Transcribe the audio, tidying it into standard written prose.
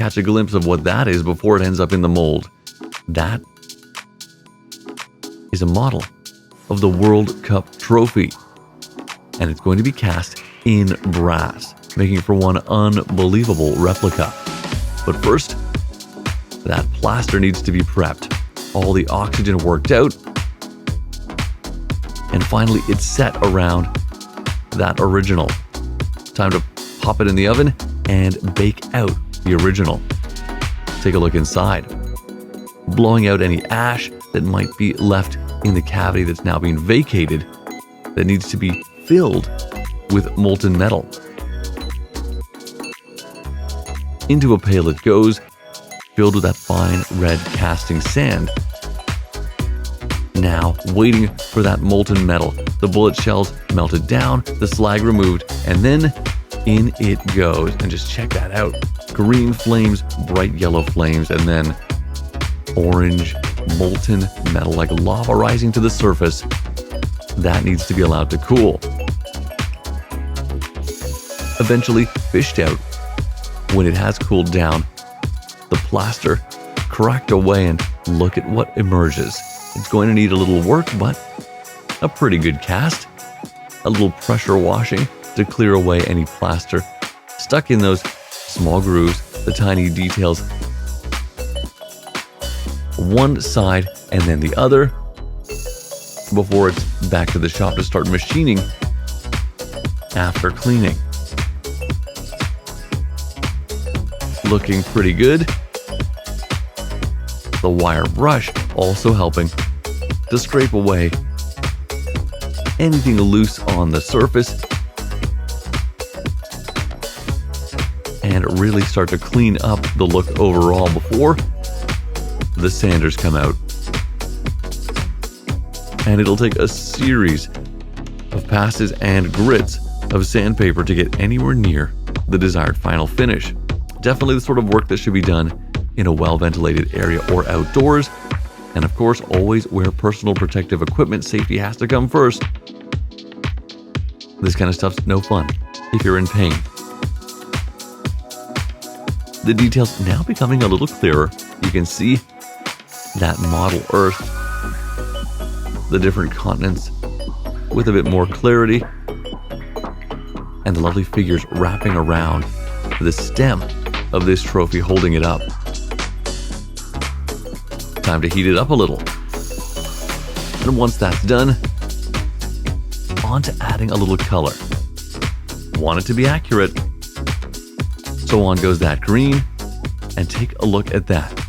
catch a glimpse of what that is before it ends up in the mold. That is a model of the World Cup trophy, and it's going to be cast in brass, making for one unbelievable replica. But first, that plaster needs to be prepped, all the oxygen worked out, and finally it's set around that original. Time to pop it in the oven and bake out the original. Take a look inside. Blowing out any ash that might be left in the cavity that's now being vacated, that needs to be filled with molten metal. Into a pail it goes, filled with that fine red casting sand. Now, waiting for that molten metal, the bullet shells melted down, the slag removed, and then in it goes. And just check that out. Green flames, bright yellow flames, and then orange molten metal like lava rising to the surface. That needs to be allowed to cool. Eventually fished out. When it has cooled down, the plaster cracked away, and look at what emerges. It's going to need a little work, but a pretty good cast. A little pressure washing to clear away any plaster stuck in those small grooves, the tiny details. One side and then the other before it's back to the shop to start machining after cleaning. Looking pretty good. The wire brush also helping to scrape away anything loose on the surface and really start to clean up the look overall before the sanders come out. And it'll take a series of passes and grits of sandpaper to get anywhere near the desired final finish. Definitely the sort of work that should be done in a well-ventilated area or outdoors. And of course, always wear personal protective equipment. Safety has to come first. This kind of stuff's no fun if you're in pain. The details now becoming a little clearer. You can see that model Earth, the different continents with a bit more clarity, and the lovely figures wrapping around the stem of this trophy, holding it up. Time to heat it up a little. And once that's done, on to adding a little color. Want it to be accurate, so on goes that green, and take a look at that.